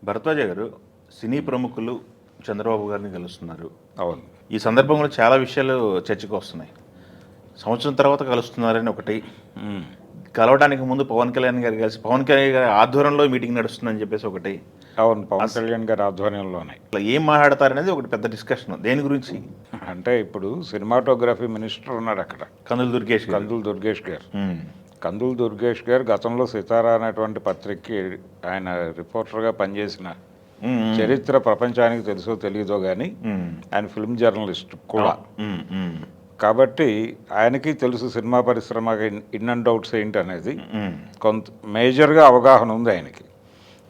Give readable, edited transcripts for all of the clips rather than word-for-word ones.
భరద్వాజ గారు, సినీ ప్రముఖులు చంద్రబాబు గారిని కలుస్తున్నారు. అవును. ఈ సందర్భంలో చాలా విషయాలు చర్చకు వస్తున్నాయి. సంవత్సరం తర్వాత కలుస్తున్నారని ఒకటి, కలవడానికి ముందు పవన్ కళ్యాణ్ గారు కలిసి పవన్ కళ్యాణ్ గారి ఆధ్వర్యంలో మీటింగ్ నడుస్తుందని చెప్పేసి ఒకటి. అవును, పవన్ కళ్యాణ్ గారి ఆధ్వర్యంలోనే. అట్లా ఏం మాట్లాడతారనేది ఒకటి పెద్ద డిస్కషన్. దేని గురించి? అంటే ఇప్పుడు సినిమాటోగ్రఫీ మినిస్టర్ ఉన్నాడు అక్కడ, కందులు దుర్గేష్ గారు. కందులు దుర్గేష్ గారు. కందులు దుర్గేష్ గారు గతంలో సితారా అనేటువంటి పత్రికకి ఆయన రిపోర్టర్గా పనిచేసిన చరిత్ర ప్రపంచానికి తెలుసో తెలియదో కానీ ఆయన ఫిల్మ్ జర్నలిస్ట్ కూడా. కాబట్టి ఆయనకి తెలుసు సినిమా పరిశ్రమ ఇన్ అండ్ అవుట్స్ ఏంటి అనేది కొంత మేజర్గా అవగాహన ఉంది ఆయనకి.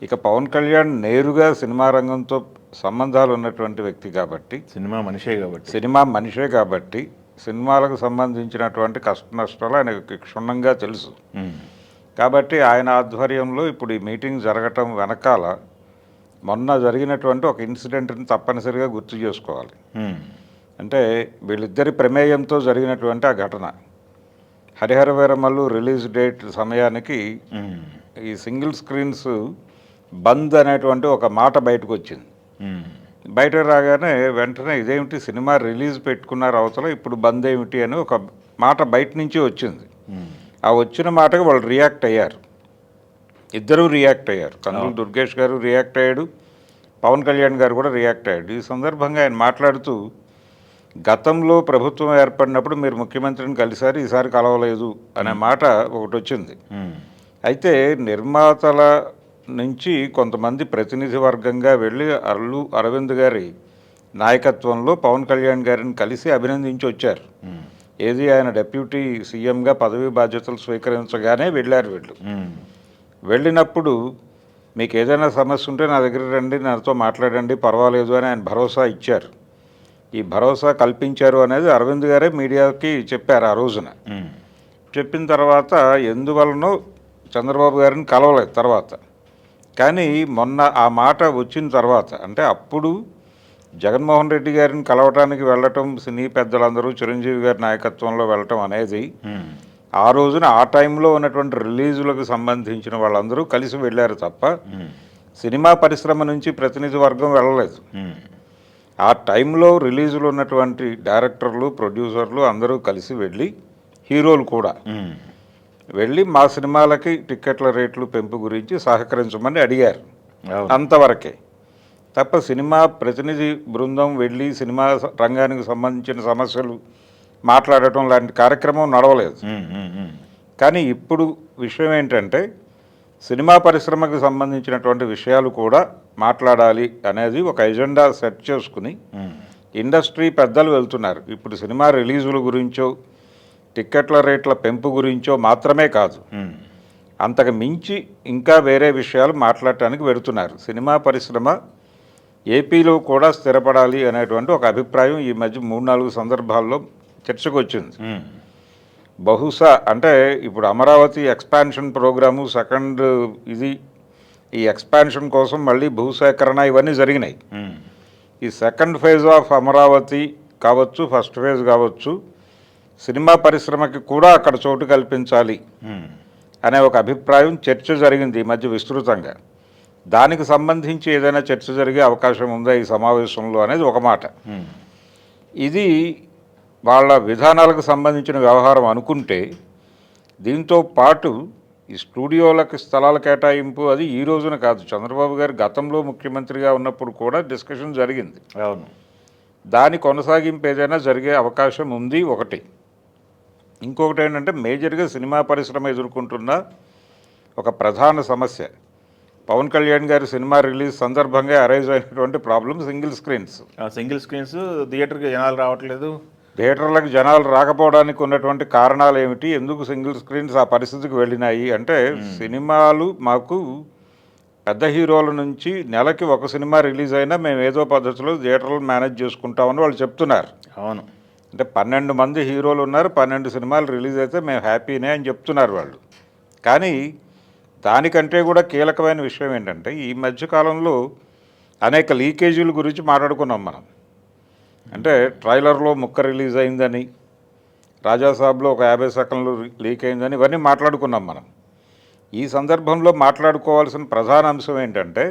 ఇక పవన్ కళ్యాణ్ నేరుగా సినిమా రంగంతో సంబంధాలు ఉన్నటువంటి వ్యక్తి కాబట్టి, సినిమా మనిషే కాబట్టి సినిమాలకు సంబంధించినటువంటి కష్ట నష్టాలు ఆయనకు క్షుణ్ణంగా తెలుసు. కాబట్టి ఆయన ఆధ్వర్యంలో ఇప్పుడు ఈ మీటింగ్ జరగటం వెనకాల మొన్న జరిగినటువంటి ఒక ఇన్సిడెంట్ని తప్పనిసరిగా గుర్తు చేసుకోవాలి. అంటే వీళ్ళిద్దరి ప్రమేయంతో జరిగినటువంటి ఆ ఘటన, హరిహర వీరమల్లు రిలీజ్ డేట్ సమయానికి ఈ సింగిల్ స్క్రీన్స్ బంద్ అనేటువంటి ఒక మాట బయటకు వచ్చింది. బయట రాగానే వెంటనే ఇదేమిటి సినిమా రిలీజ్ పెట్టుకున్నారు అవతల, ఇప్పుడు బంద్ ఏమిటి అని ఒక మాట బయట నుంచి వచ్చింది. ఆ వచ్చిన మాటకు వాళ్ళు రియాక్ట్ అయ్యారు, ఇద్దరూ రియాక్ట్ అయ్యారు. కందులు దుర్గేష్ గారు రియాక్ట్ అయ్యాడు, పవన్ కళ్యాణ్ గారు కూడా రియాక్ట్ అయ్యాడు. ఈ సందర్భంగా ఆయన మాట్లాడుతూ, గతంలో ప్రభుత్వం ఏర్పడినప్పుడు మీరు ముఖ్యమంత్రిని కలిశారు, ఈసారి కలవలేదు అనే మాట ఒకటి వచ్చింది. అయితే నిర్మాతల నుంచి కొంతమంది ప్రతినిధి వర్గంగా వెళ్ళి అరవింద్ గారి నాయకత్వంలో పవన్ కళ్యాణ్ గారిని కలిసి అభినందించి వచ్చారు. ఏది ఆయన డెప్యూటీ సీఎంగా పదవి బాధ్యతలు స్వీకరించగానే వెళ్ళారు వీళ్ళు. వెళ్ళినప్పుడు మీకు ఏదైనా సమస్య ఉంటే నా దగ్గర రండి, నాతో మాట్లాడండి, పర్వాలేదు అని ఆయన భరోసా ఇచ్చారు. ఈ భరోసా కల్పించారు అనేది అరవింద్ గారే మీడియాకి చెప్పారు ఆ రోజున. చెప్పిన తర్వాత ఎందువలనో చంద్రబాబు గారిని కలవలేదు తర్వాత. కానీ మొన్న ఆ మాట వచ్చిన తర్వాత, అంటే అప్పుడు జగన్మోహన్ రెడ్డి గారిని కలవటానికి వెళ్ళటం, సినీ పెద్దలందరూ చిరంజీవి గారి నాయకత్వంలో వెళ్ళటం అనేది ఆ రోజున ఆ టైంలో ఉన్నటువంటి రిలీజులకు సంబంధించిన వాళ్ళందరూ కలిసి వెళ్ళారు తప్ప సినిమా పరిశ్రమ నుంచి ప్రతినిధి వర్గం వెళ్ళలేదు. ఆ టైంలో రిలీజులు ఉన్నటువంటి డైరెక్టర్లు, ప్రొడ్యూసర్లు అందరూ కలిసి వెళ్ళి, హీరోలు కూడా వెళ్ళి మా సినిమాలకి టిక్కెట్ల రేట్లు పెంపు గురించి సహకరించమని అడిగారు. అంతవరకే తప్ప సినిమా ప్రతినిధి బృందం వెళ్ళి సినిమా రంగానికి సంబంధించిన సమస్యలు మాట్లాడటం లాంటి కార్యక్రమం నడవలేదు. కానీ ఇప్పుడు విషయం ఏంటంటే సినిమా పరిశ్రమకు సంబంధించినటువంటి విషయాలు కూడా మాట్లాడాలి అనేది ఒక ఎజెండా సెట్ చేసుకుని ఇండస్ట్రీ పెద్దలు వెళ్తున్నారు. ఇప్పుడు సినిమా రిలీజుల గురించో టిక్కెట్ల రేట్ల పెంపు గురించో మాత్రమే కాదు, అంతకు మించి ఇంకా వేరే విషయాలు మాట్లాడటానికి వెళుతున్నారు. సినిమా పరిశ్రమ ఏపీలో కూడా స్థిరపడాలి అనేటువంటి ఒక అభిప్రాయం ఈ మధ్య 3-4 సందర్భాల్లో చర్చకు వచ్చింది. బహుశా అంటే ఇప్పుడు అమరావతి ఎక్స్పాన్షన్ ప్రోగ్రాము సెకండ్, ఇది ఈ ఎక్స్పాన్షన్ కోసం మళ్ళీ భూసేకరణ ఇవన్నీ జరిగినాయి. ఈ సెకండ్ ఫేజ్ ఆఫ్ అమరావతి కావచ్చు, ఫస్ట్ ఫేజ్ కావచ్చు, సినిమా పరిశ్రమకి కూడా అక్కడ చోటు కల్పించాలి అనే ఒక అభిప్రాయం చర్చ జరిగింది ఈ మధ్య విస్తృతంగా. దానికి సంబంధించి ఏదైనా చర్చ జరిగే అవకాశం ఉందా ఈ సమావేశంలో అనేది ఒక మాట. ఇది వాళ్ళ విధానాలకు సంబంధించిన వ్యవహారం అనుకుంటే, దీంతో పాటు ఈ స్టూడియోలకు స్థలాల కేటాయింపు అది ఈ రోజున కాదు, చంద్రబాబు గారు గతంలో ముఖ్యమంత్రిగా ఉన్నప్పుడు కూడా డిస్కషన్ జరిగింది. అవును, దాని కొనసాగింపు ఏదైనా జరిగే అవకాశం ఉంది ఒకటి. ఇంకొకటి ఏంటంటే మేజర్గా సినిమా పరిశ్రమ ఎదుర్కొంటున్న ఒక ప్రధాన సమస్య, పవన్ కళ్యాణ్ గారి సినిమా రిలీజ్ సందర్భంగా అరైజ్ అయినటువంటి ప్రాబ్లం సింగిల్ స్క్రీన్స్. థియేటర్కి జనాలు రావట్లేదు. థియేటర్లకు జనాలు రాకపోవడానికి ఉన్నటువంటి కారణాలు ఏమిటి, ఎందుకు సింగిల్ స్క్రీన్స్ ఆ పరిస్థితికి వెళ్ళినాయి అంటే, సినిమాలు మాకు పెద్ద హీరోల నుంచి నెలకి ఒక సినిమా రిలీజ్ అయినా మేము ఏదో పద్ధతిలో థియేటర్లు మేనేజ్ చేసుకుంటామని వాళ్ళు చెప్తున్నారు. అవును, అంటే 12 మంది హీరోలు ఉన్నారు, 12 సినిమాలు రిలీజ్ అయితే మేము హ్యాపీనే అని చెప్తున్నారు వాళ్ళు. కానీ దానికంటే కూడా కీలకమైన విషయం ఏంటంటే, ఈ మధ్యకాలంలో అనేక లీకేజీల గురించి మాట్లాడుకున్నాం మనం. అంటే ట్రైలర్లో ముక్క రిలీజ్ అయిందని, రాజాసాబ్లో ఒక 50 సెకండ్లు లీక్ అయిందని, ఇవన్నీ మాట్లాడుకున్నాం మనం. ఈ సందర్భంలో మాట్లాడుకోవాల్సిన ప్రధాన అంశం ఏంటంటే,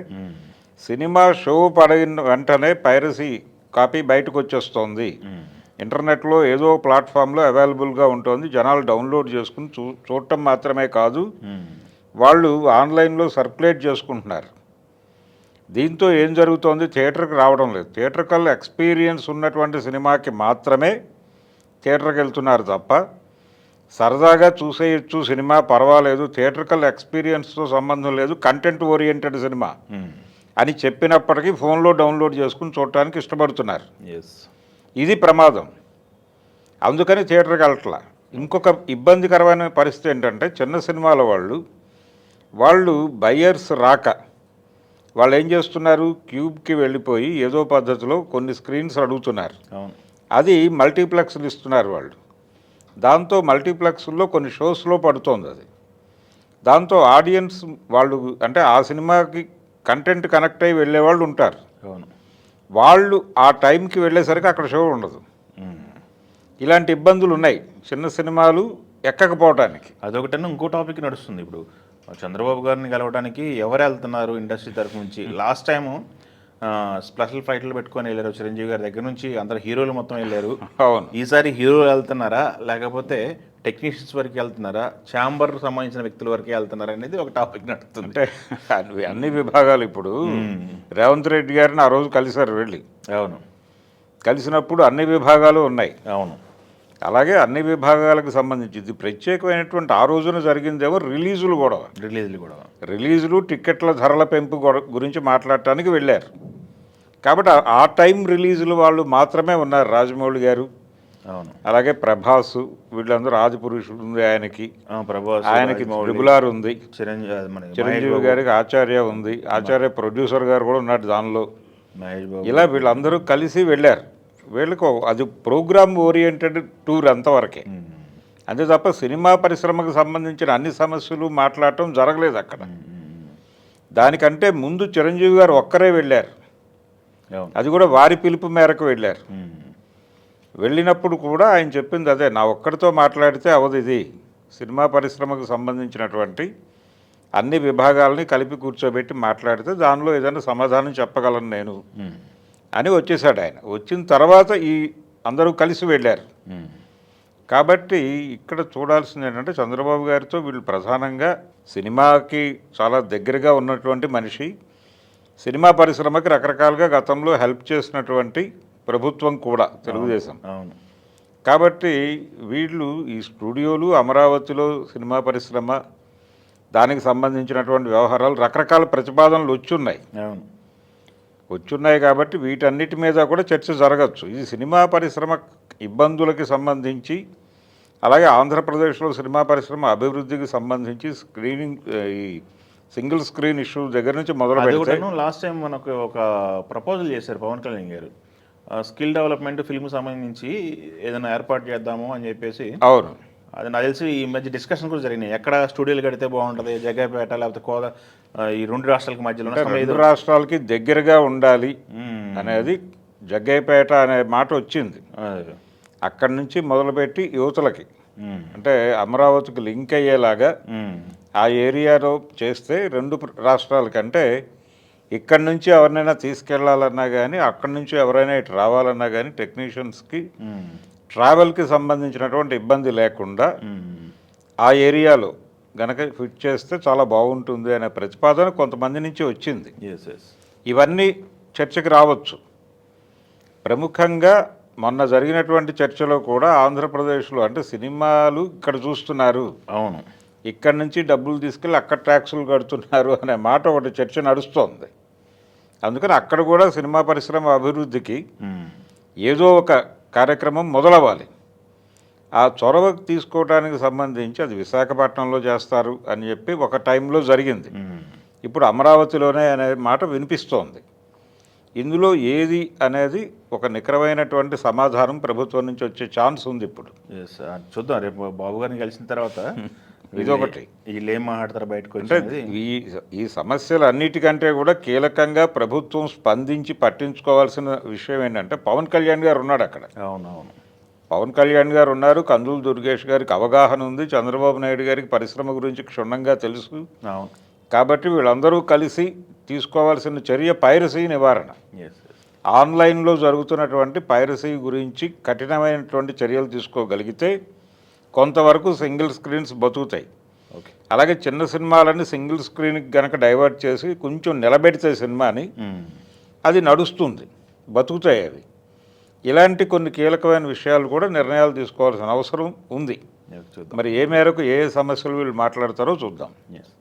సినిమా షో పడిన వెంటనే పైరసీ కాపీ బయటకు వచ్చేస్తోంది. ఇంటర్నెట్లో ఏదో ప్లాట్ఫామ్లో అవైలబుల్గా ఉంటుంది, జనాలు డౌన్లోడ్ చేసుకుని చూడటం మాత్రమే కాదు, వాళ్ళు ఆన్లైన్లో సర్క్యులేట్ చేసుకుంటున్నారు. దీంతో ఏం జరుగుతోంది, థియేటర్కి రావడం లేదు. థియేటర్కల్ ఎక్స్పీరియన్స్ ఉన్నటువంటి సినిమాకి మాత్రమే థియేటర్కి వెళ్తున్నారు తప్ప సరదాగా చూసేయచ్చు సినిమా పర్వాలేదు, థియేటర్కల్ ఎక్స్పీరియన్స్తో సంబంధం లేదు, కంటెంట్ ఓరియంటెడ్ సినిమా అని చెప్పినప్పటికీ ఫోన్లో డౌన్లోడ్ చేసుకుని చూడటానికి ఇష్టపడుతున్నారు. ఇది ప్రమాదం. అందుకని థియేటర్కి వెళ్ళట్లా. ఇంకొక ఇబ్బందికరమైన పరిస్థితి ఏంటంటే చిన్న సినిమాల వాళ్ళు బయ్యర్స్ రాక వాళ్ళు ఏం చేస్తున్నారు, క్యూబ్కి వెళ్ళిపోయి ఏదో పద్ధతిలో కొన్ని స్క్రీన్స్ అడుగుతున్నారు. అది మల్టీప్లెక్స్లు ఇస్తున్నారు వాళ్ళు. దాంతో మల్టీప్లెక్స్లో కొన్ని షోస్లో పడుతోంది అది. దాంతో ఆడియన్స్ వాళ్ళు అంటే ఆ సినిమాకి కంటెంట్ కనెక్ట్ అయ్యి వెళ్ళేవాళ్ళు ఉంటారు. వాళ్ళు ఆ టైంకి వెళ్ళేసరికి అక్కడ షో ఉండదు. ఇలాంటి ఇబ్బందులు ఉన్నాయి చిన్న సినిమాలు ఎక్కకపోవటానికి. అదొకటన్నా ఇంకో టాపిక్ నడుస్తుంది. ఇప్పుడు చంద్రబాబు గారిని కలవడానికి ఎవరు వెళ్తున్నారు ఇండస్ట్రీ తరఫు నుంచి? లాస్ట్ టైము స్పెషల్ ఫ్లైట్లు పెట్టుకొని వెళ్ళారు చిరంజీవి గారి దగ్గర నుంచి, అందరు హీరోలు మొత్తం వెళ్ళారు. అవును. ఈసారి హీరోలు వెళ్తున్నారా లేకపోతే టెక్నీషియన్స్ వరకు వెళ్తున్నారా, ఛాంబర్ సంబంధించిన వ్యక్తుల వరకే వెళ్తున్నారా అనేది ఒక టాపిక్ నడుస్తుంది. అంటే అన్ని విభాగాలు ఇప్పుడు రేవంత్ రెడ్డి గారిని ఆ రోజు కలిశారు వెళ్ళి. అవును, కలిసినప్పుడు అన్ని విభాగాలు ఉన్నాయి. అవును, అలాగే అన్ని విభాగాలకు సంబంధించి ఇది ప్రత్యేకమైనటువంటి ఆ రోజున జరిగిందేమో రిలీజులు రిలీజులు టిక్కెట్ల ధరల పెంపు గురించి మాట్లాడటానికి వెళ్ళారు. కాబట్టి ఆ టైం రిలీజులు వాళ్ళు మాత్రమే ఉన్నారు. రాజమౌళి గారు, అవును, అలాగే ప్రభాస్, వీళ్ళందరూ రాజపురుషుడు ఉంది ఆయనకి, ఆయనకి ట్రిబుల్ ఉంది, చిరంజీవి గారికి ఆచార్య ఉంది, ఆచార్య ప్రొడ్యూసర్ గారు కూడా ఉన్నాడు దానిలో. ఇలా వీళ్ళందరూ కలిసి వెళ్ళారు. వీళ్ళకు అది ప్రోగ్రామ్ ఓరియంటెడ్ టూర్ అంతవరకే, అంతే తప్ప సినిమా పరిశ్రమకు సంబంధించిన అన్ని సమస్యలు మాట్లాడటం జరగలేదు అక్కడ. దానికంటే ముందు చిరంజీవి గారు ఒక్కరే వెళ్ళారు. అది కూడా వారి పిలుపు మేరకు వెళ్ళారు. వెళ్ళినప్పుడు కూడా ఆయన చెప్పింది అదే, నా ఒక్కడితో మాట్లాడితే అవదు, ఇది సినిమా పరిశ్రమకు సంబంధించినటువంటి అన్ని విభాగాలని కలిపి కూర్చోబెట్టి మాట్లాడితే దానిలో ఏదైనా సమాధానం చెప్పగలను నేను అని వచ్చేసాడు ఆయన. వచ్చిన తర్వాత ఈ అందరూ కలిసి వెళ్ళారు. కాబట్టి ఇక్కడ చూడాల్సింది ఏంటంటే చంద్రబాబు గారితో వీళ్ళు ప్రధానంగా సినిమాకి చాలా దగ్గరగా ఉన్నటువంటి మనిషి, సినిమా పరిశ్రమకి రకరకాలుగా గతంలో హెల్ప్ చేసినటువంటి ప్రభుత్వం కూడా తెలుగుదేశం. కాబట్టి వీళ్ళు ఈ స్టూడియోలు, అమరావతిలో సినిమా పరిశ్రమ, దానికి సంబంధించినటువంటి వ్యవహారాలు, రకరకాల ప్రతిపాదనలు వచ్చున్నాయి కాబట్టి వీటన్నిటి మీద కూడా చర్చ జరగచ్చు. ఇది సినిమా పరిశ్రమ ఇబ్బందులకి సంబంధించి, అలాగే ఆంధ్రప్రదేశ్లో సినిమా పరిశ్రమ అభివృద్ధికి సంబంధించి స్క్రీనింగ్, ఈ సింగిల్ స్క్రీన్ ఇష్యూ దగ్గర నుంచి మొదలు పెడితే లాస్ట్ టైం మనకు ఒక ప్రపోజల్ చేశారు పవన్ కళ్యాణ్ గారు, స్కిల్ డెవలప్మెంట్ ఫిల్మ్ సంబంధించి ఏదైనా ఏర్పాటు చేద్దాము అని చెప్పేసి. అవును, అది నాకు తెలిసి ఈ మధ్య డిస్కషన్ కూడా జరిగినాయి. ఎక్కడ స్టూడియోలు కడితే బాగుంటుంది, జగ్గైపేట లేకపోతే ఈ రెండు రాష్ట్రాలకి మధ్యలో, రెండు రాష్ట్రాలకి దగ్గరగా ఉండాలి అనేది జగ్గైపేట అనే మాట వచ్చింది. అక్కడి నుంచి మొదలుపెట్టి యువతలకి అంటే అమరావతికి లింక్ అయ్యేలాగా ఆ ఏరియాలో చేస్తే రెండు రాష్ట్రాలకంటే ఇక్కడి నుంచి ఎవరినైనా తీసుకెళ్లాలన్నా కానీ, అక్కడి నుంచి ఎవరైనా ఇటు రావాలన్నా కానీ టెక్నీషియన్స్కి ట్రావెల్కి సంబంధించినటువంటి ఇబ్బంది లేకుండా ఆ ఏరియాలో గనక ఫిట్ చేస్తే చాలా బాగుంటుంది అనే ప్రతిపాదన కొంతమంది నుంచి వచ్చింది. ఇవన్నీ చర్చకు రావచ్చు. ప్రముఖంగా మొన్న జరిగినటువంటి చర్చలో కూడా ఆంధ్రప్రదేశ్లో అంటే సినిమాలు ఇక్కడ చూస్తున్నారు, అవును, ఇక్కడి నుంచి డబ్బులు తీసుకెళ్ళి అక్కడ ట్యాక్సులు కడుతున్నారు అనే మాట ఒకటి చర్చ నడుస్తోంది. అందుకని అక్కడ కూడా సినిమా పరిశ్రమ అభివృద్ధికి ఏదో ఒక కార్యక్రమం మొదలవ్వాలి. ఆ చొరవ తీసుకోవడానికి సంబంధించి అది విశాఖపట్నంలో చేస్తారు అని చెప్పి ఒక టైంలో జరిగింది. ఇప్పుడు అమరావతిలోనే అనే మాట వినిపిస్తోంది. ఇందులో ఏది అనేది ఒక నికరమైనటువంటి సమాధానం ప్రభుత్వం నుంచి వచ్చే ఛాన్స్ ఉంది. ఇప్పుడు చూద్దాం, రేపు బాబు గారిని కలిసిన తర్వాత ఇదొకటి వీళ్ళు ఏం మాట్లాడతారు బయటకు. అంటే ఈ సమస్యలు అన్నిటికంటే కూడా కీలకంగా ప్రభుత్వం స్పందించి పట్టించుకోవాల్సిన విషయం ఏంటంటే పవన్ కళ్యాణ్ గారు ఉన్నాడు అక్కడ. అవునవును, పవన్ కళ్యాణ్ గారు ఉన్నారు, కందులు దుర్గేష్ గారికి అవగాహన ఉంది, చంద్రబాబు నాయుడు గారికి పరిశ్రమ గురించి క్షుణ్ణంగా తెలుసు. కాబట్టి వీళ్ళందరూ కలిసి తీసుకోవాల్సిన చర్య పైరసీ నివారణ. ఎస్ ఆన్లైన్లో జరుగుతున్నటువంటి పైరసీ గురించి కఠినమైనటువంటి చర్యలు తీసుకోగలిగితే కొంతవరకు సింగిల్ స్క్రీన్స్ బతుకుతాయి. ఓకే. అలాగే చిన్న సినిమాలని సింగిల్ స్క్రీన్కి కనుక డైవర్ట్ చేసి కొంచెం నిలబెడితే సినిమాని అది నడుస్తుంది, బతుకుతాయి అవి. ఇలాంటి కొన్ని కీలకమైన విషయాలు కూడా నిర్ణయాలు తీసుకోవాల్సిన అవసరం ఉంది. చూద్దాం. మరి ఏ మేరకు ఏ సమస్యలు వీళ్ళు మాట్లాడతారో చూద్దాం. ఎస్